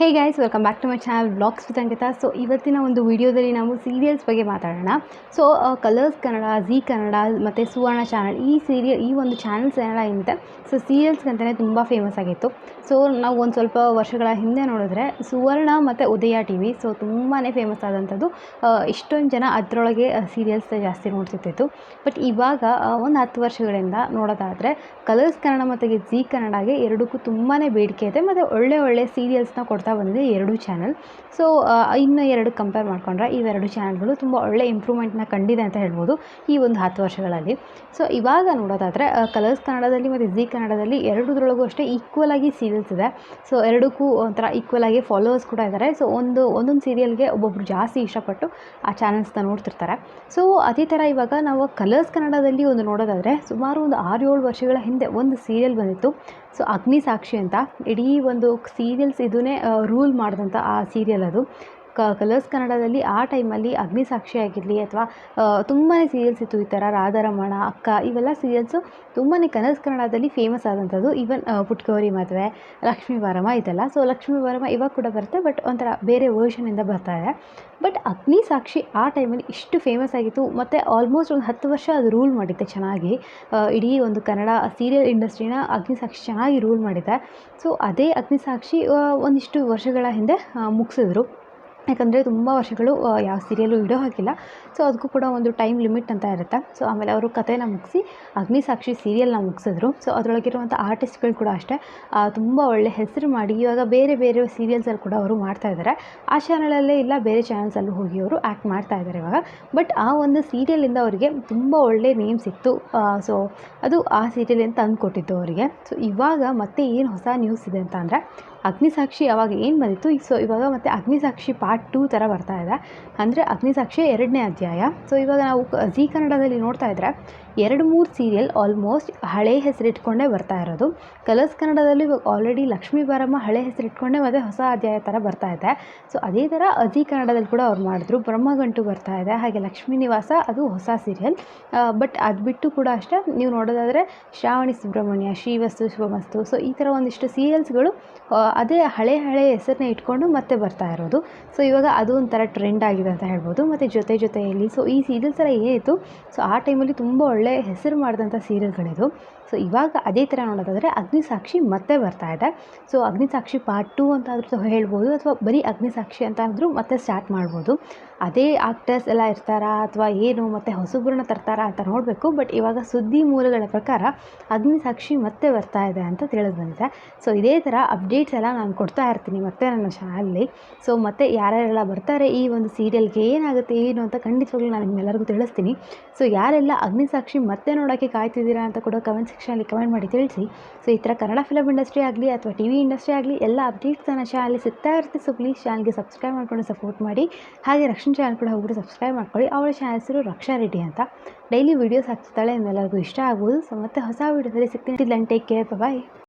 Hey guys, welcome back to my channel vlogs with Ankita. So ಇವತ್ತಿನ ಒಂದು ವಿಡಿಯೋದಲ್ಲಿ ನಾವು ಸೀರಿಯಲ್ಸ್ ಬಗ್ಗೆ ಮಾತಾಡೋಣ. So Colors Kannada, Zee Kannada ಮತ್ತು ಸುವರ್ಣ ಚಾನಲ್ ಈ ಒಂದು ಚಾನಲ್ಸ್ ಎಲ್ಲ ಏನಿದೆ ಸೊ ಸೀರಿಯಲ್ಸ್ಗಂತಲೇ ತುಂಬ ಫೇಮಸ್ ಆಗಿತ್ತು. ಸೊ ನಾವು ಒಂದು ಸ್ವಲ್ಪ ವರ್ಷಗಳ ಹಿಂದೆ ನೋಡಿದ್ರೆ ಸುವರ್ಣ ಮತ್ತು ಉದಯ ಟಿ ವಿ ಸೊ ತುಂಬಾ ಫೇಮಸ್ ಆದಂಥದ್ದು. ಇಷ್ಟೊಂದು ಜನ ಅದರೊಳಗೆ ಸೀರಿಯಲ್ಸ್ ಜಾಸ್ತಿ ನೋಡ್ತಿತ್ತು. ಬಟ್ ಇವಾಗ ಒಂದು 10 ವರ್ಷಗಳಿಂದ ನೋಡೋದಾದರೆ ಕಲರ್ಸ್ ಕನ್ನಡ ಮತ್ತು ಝೀ ಕನ್ನಡಗೆ ಎರಡಕ್ಕೂ ತುಂಬಾ ಬೇಡಿಕೆ ಇದೆ ಮತ್ತು ಒಳ್ಳೆ ಸೀರಿಯಲ್ಸ್ನ ಕೊಡ್ತಾ ಬಂದಿದೆ ಎರಡೂ ಚಾನಲ್. ಸೊ ಇನ್ನು ಎರಡು ಕಂಪೇರ್ ಮಾಡಿಕೊಂಡ್ರೆ ಇವೆರಡು ಚಾನಲ್ಗಳು ತುಂಬ ಒಳ್ಳೆ ಇಂಪ್ರೂವ್ಮೆಂಟ್ನ ಕಂಡಿದೆ ಅಂತ ಹೇಳ್ಬೋದು ಈ ಒಂದು 10 ವರ್ಷಗಳಲ್ಲಿ. ಸೊ ಇವಾಗ ನೋಡೋದಾದರೆ ಕಲರ್ಸ್ ಕನ್ನಡದಲ್ಲಿ ಮತ್ತು ಝೀ ಕನ್ನಡದಲ್ಲಿ ಎರಡರೊಳಗೂ ಅಷ್ಟೇ ಈಕ್ವಲ್ ಆಗಿ ಸೀರಿಯಲ್ಸ್ ಇದೆ. ಸೊ ಎರಡಕ್ಕೂ ಒಂಥರ ಈಕ್ವಲ್ ಆಗಿ ಫಾಲೋವರ್ಸ್ ಕೂಡ ಇದ್ದಾರೆ. ಸೊ ಒಂದೊಂದು ಸೀರಿಯಲ್ಗೆ ಒಬ್ಬೊಬ್ರು ಜಾಸ್ತಿ ಇಷ್ಟಪಟ್ಟು ಆ ಚಾನಲ್ಸ್ನ ನೋಡ್ತಿರ್ತಾರೆ. ಸೊ ಅದೇ ಥರ ಇವಾಗ ನಾವು ಕಲರ್ಸ್ ಕನ್ನಡದಲ್ಲಿ ಒಂದು ನೋಡೋದಾದರೆ ಸುಮಾರು ಒಂದು 6-7 ವರ್ಷಗಳ ಹಿಂದೆ ಒಂದು ಸೀರಿಯಲ್ ಬಂದಿತ್ತು. ಸೊ ಅಗ್ನಿಸಾಕ್ಷಿ ಅಂತ, ಇಡೀ ಒಂದು ಸೀರಿಯಲ್ಸ್ ಇದನ್ನೇ ರೂಲ್ ಮಾಡಿದಂಥ ಆ ಸೀರಿಯಲ್ ಅದು. ಕಲರ್ಸ್ ಕನ್ನಡದಲ್ಲಿ ಆ ಟೈಮಲ್ಲಿ ಅಗ್ನಿಸಾಕ್ಷಿ ಆಗಿರಲಿ ಅಥವಾ ತುಂಬಾ ಸೀರಿಯಲ್ಸ್ ಇತ್ತು. ಈ ಥರ ರಾಧಾರಮಣ, ಅಕ್ಕ, ಇವೆಲ್ಲ ಸೀರಿಯಲ್ಸು ತುಂಬಾ ಕಲರ್ಸ್ ಕನ್ನಡದಲ್ಲಿ ಫೇಮಸ್ ಆದಂಥದ್ದು. ಈವನ್ ಪುಟ್ಗೌರಿ ಮದುವೆ, ಲಕ್ಷ್ಮೀ ಬಾರಮ್ಮ ಇದೆಲ್ಲ. ಸೊ ಲಕ್ಷ್ಮೀ ಬಾರಮ್ಮ ಇವಾಗ ಕೂಡ ಬರುತ್ತೆ, ಬಟ್ ಒಂಥರ ಬೇರೆ ವರ್ಷನಿಂದ ಬರ್ತಾ ಇದೆ. ಬಟ್ ಅಗ್ನಿಸಾಕ್ಷಿ ಆ ಟೈಮಲ್ಲಿ ಇಷ್ಟು ಫೇಮಸ್ ಆಗಿತ್ತು ಮತ್ತು ಆಲ್ಮೋಸ್ಟ್ ಒಂದು 10 ವರ್ಷ ಅದು ರೂಲ್ ಮಾಡಿದ್ದೆ ಚೆನ್ನಾಗಿ. ಇಡೀ ಒಂದು ಕನ್ನಡ ಸೀರಿಯಲ್ ಇಂಡಸ್ಟ್ರಿನ ಅಗ್ನಿಸಾಕ್ಷಿ ಚೆನ್ನಾಗಿ ರೂಲ್ ಮಾಡಿದೆ. ಸೊ ಅದೇ ಅಗ್ನಿಸಾಕ್ಷಿ ಒಂದಿಷ್ಟು ವರ್ಷಗಳ ಹಿಂದೆ ಮುಗಿಸಿದ್ರು. ಯಾಕಂದರೆ ತುಂಬ ವರ್ಷಗಳು ಯಾವ ಸೀರಿಯಲ್ಲು ಇಡೋ ಹಾಕಿಲ್ಲ. ಸೊ ಅದಕ್ಕೂ ಕೂಡ ಒಂದು ಟೈಮ್ ಲಿಮಿಟ್ ಅಂತ ಇರುತ್ತೆ. ಸೊ ಆಮೇಲೆ ಅವರು ಕಥೆನ ಮುಗಿಸಿ ಅಗ್ನಿಸಾಕ್ಷಿ ಸೀರಿಯಲ್ನ ಮುಗಿಸಿದ್ರು. ಸೊ ಅದರೊಳಗಿರುವಂಥ ಆರ್ಟಿಸ್ಟ್ಗಳು ಕೂಡ ಅಷ್ಟೇ ತುಂಬ ಒಳ್ಳೆ ಹೆಸರು ಮಾಡಿ ಇವಾಗ ಬೇರೆ ಸೀರಿಯಲ್ಸಲ್ಲಿ ಕೂಡ ಅವರು ಮಾಡ್ತಾಯಿದ್ದಾರೆ. ಆ ಚಾನಲಲ್ಲೇ ಇಲ್ಲ, ಬೇರೆ ಚಾನಲ್ಸಲ್ಲೂ ಹೋಗಿ ಅವರು ಆ್ಯಕ್ಟ್ ಮಾಡ್ತಾಯಿದ್ದಾರೆ ಇವಾಗ. ಬಟ್ ಆ ಒಂದು ಸೀರಿಯಲಿಂದ ಅವರಿಗೆ ತುಂಬ ಒಳ್ಳೆ ನೇಮ್ ಸಿಕ್ತು. ಸೊ ಅದು ಆ ಸೀರಿಯಲಿಂದ ತಂದು ಕೊಟ್ಟಿದ್ದು ಅವರಿಗೆ. ಸೊ ಇವಾಗ ಮತ್ತೆ ಏನು ಹೊಸ ನ್ಯೂಸ್ ಇದೆ ಅಂತ ಅಂದರೆ ಅಗ್ನಿಸಾಕ್ಷಿ ಅವಾಗ ಏನು ಬಂದಿತ್ತು, ಸೊ ಇವಾಗ ಮತ್ತೆ ಅಗ್ನಿಸಾಕ್ಷಿ ಪಾರ್ಟ್ 2 ಥರ ಬರ್ತಾ ಇದೆ. ಅಂದರೆ ಅಗ್ನಿಸಾಕ್ಷಿ 2ನೇ ಅಧ್ಯಾಯ. ಸೊ ಇವಾಗ ನಾವು ಝೀ ಕನ್ನಡದಲ್ಲಿ ನೋಡ್ತಾ ಇದ್ದರೆ 2-3 ಸೀರಿಯಲ್ ಆಲ್ಮೋಸ್ಟ್ ಹಳೆ ಹೆಸರಿಟ್ಕೊಂಡೇ ಬರ್ತಾ ಇರೋದು. ಕಲರ್ಸ್ ಕನ್ನಡದಲ್ಲಿ ಇವಾಗ ಆಲ್ರೆಡಿ ಲಕ್ಷ್ಮೀ ಬಾರಮ್ಮ ಹಳೆ ಹೆಸರಿಟ್ಕೊಂಡೇ ಮತ್ತು ಹೊಸ ಅಧ್ಯಾಯ ಥರ ಬರ್ತಾ ಇದೆ. ಸೊ ಅದೇ ಥರ ಝೀ ಕನ್ನಡದಲ್ಲಿ ಕೂಡ ಅವ್ರು ಮಾಡಿದ್ರು. ಬ್ರಹ್ಮಗಂಟು ಬರ್ತಾ ಇದೆ, ಹಾಗೆ ಲಕ್ಷ್ಮೀ ನಿವಾಸ ಅದು ಹೊಸ ಸೀರಿಯಲ್. ಬಟ್ ಅದು ಬಿಟ್ಟು ಕೂಡ ಅಷ್ಟೇ ನೀವು ನೋಡೋದಾದರೆ ಶ್ರಾವಣಿ ಸುಬ್ರಹ್ಮಣ್ಯ, ಶ್ರೀವಸ್ತು ಶುಭಮಸ್ತು, ಸೊ ಈ ಥರ ಒಂದಿಷ್ಟು ಸೀರಿಯಲ್ಸ್ಗಳು ಅದೇ ಹಳೆ ಹೆಸರನ್ನ ಇಟ್ಕೊಂಡು ಮತ್ತೆ ಬರ್ತಾ ಇರೋದು. ಸೊ ಇವಾಗ ಅದು ಒಂಥರ ಟ್ರೆಂಡ್ ಆಗಿದೆ ಅಂತ ಹೇಳ್ಬೋದು. ಮತ್ತು ಜೊತೆಯಲ್ಲಿ ಸೊ ಈ ಸೀರಿಯಲ್ಸ್ ಎಲ್ಲ ಏನಿತ್ತು ಸೊ ಆ ಟೈಮಲ್ಲಿ ತುಂಬ ಒಳ್ಳೆ ಹೆಸರು ಮಾಡಿದಂಥ ಸೀರಿಯಲ್ಗಳಿದು. ಸೊ ಇವಾಗ ಅದೇ ಥರ ನೋಡೋದಾದರೆ ಅಗ್ನಿಸಾಕ್ಷಿ ಮತ್ತೆ ಬರ್ತಾ ಇದೆ. ಸೊ ಅಗ್ನಿಸಾಕ್ಷಿ ಪಾರ್ಟ್ 2 ಅಂತಾದರೂ ಹೇಳ್ಬೋದು, ಅಥವಾ ಬರೀ ಅಗ್ನಿಸಾಕ್ಷಿ ಅಂತ ಅಂದರೂ ಮತ್ತೆ ಸ್ಟಾರ್ಟ್ ಮಾಡ್ಬೋದು. ಅದೇ ಆಕ್ಟರ್ಸ್ ಎಲ್ಲ ಇರ್ತಾರಾ ಅಥವಾ ಏನು ಮತ್ತು ಹೊಸಬ್ರನ್ನ ತರ್ತಾರಾ ಅಂತ ನೋಡಬೇಕು. ಬಟ್ ಇವಾಗ ಸುದ್ದಿ ಮೂಲಗಳ ಪ್ರಕಾರ ಅಗ್ನಿಸಾಕ್ಷಿ ಮತ್ತೆ ಬರ್ತಾ ಇದೆ ಅಂತ ತಿಳಿದು ಬಂದಿದೆ. ಸೊ ಇದೇ ಥರ ಅಪ್ಡೇಟ್ಸ್ ಎಲ್ಲ ನಾನು ಕೊಡ್ತಾ ಇರ್ತೀನಿ ಮತ್ತೆ ನನ್ನ ಚಾನಲಲ್ಲಿ. ಸೊ ಮತ್ತೆ ಯಾರ್ಯಾರೆಲ್ಲ ಬರ್ತಾರೆ ಈ ಒಂದು ಸೀರಿಯಲ್ಗೆ, ಏನಾಗುತ್ತೆ ಏನು ಅಂತ ಖಂಡಿತವಾಗ್ಲೂ ನಾನು ನಿಮ್ಮೆಲ್ಲರಿಗೂ ತಿಳಿಸ್ತೀನಿ. ಸೊ ಯಾರೆಲ್ಲ ಅಗ್ನಿಸಾಕ್ಷಿ ಮತ್ತೆ ನೋಡೋಕ್ಕೆ ಕಾಯ್ತಿದ್ದೀರಾ ಅಂತ ಕೂಡ ಕಮೆಂಟ್ ಸೆಕ್ಷನಲ್ಲಿ ಕಮೆಂಟ್ ಮಾಡಿ ತಿಳಿಸಿ. ಸೊ ಈ ಥರ ಕನ್ನಡ ಫಿಲಮ್ ಇಂಡಸ್ಟ್ರಿ ಆಗಲಿ ಅಥವಾ ಟಿ ವಿ ಇಂಡಸ್ಟ್ರಿ ಆಗಲಿ ಎಲ್ಲ ಅಪ್ಡೇಟ್ಸ್ ನನ್ನ ಚಾನಲಲ್ಲಿ ಸಿಗ್ತಾ ಇರುತ್ತೆ. ಸೊ ಪ್ಲೀಸ್ ಚಾನಲ್ಗೆ ಸಬ್ಸ್ಕ್ರೈಬ್ ಮಾಡ್ಕೊಂಡು ಸಪೋರ್ಟ್ ಮಾಡಿ. ಹಾಗೆ ರಕ್ಷಣಾ ಚಾನಲ್ ಕೂಡ ಹೋಗ್ಬಿಟ್ಟು ಸಬ್ಸ್ಕ್ರೈಬ್ ಮಾಡ್ಕೊಳ್ಳಿ. ಅವಳ ಚಾನಲ್ ಹೆಸರು ರಕ್ಷಾ ರೆಡ್ಡಿ ಅಂತ. ಡೈಲಿ ವೀಡಿಯೋಸ್ ಹಾಕ್ತಾಳೆ, ನಿಮ್ಮೆಲ್ಲರಿಗೂ ಇಷ್ಟ ಆಗ್ಬೋದು. ಸೊ ಮತ್ತೆ ಹೊಸ ವೀಡಿಯೋದಲ್ಲಿ ಸಿಗ್ತೀನಿ. ಟೇಕ್ ಕೇರ್, ಬಾಯ್.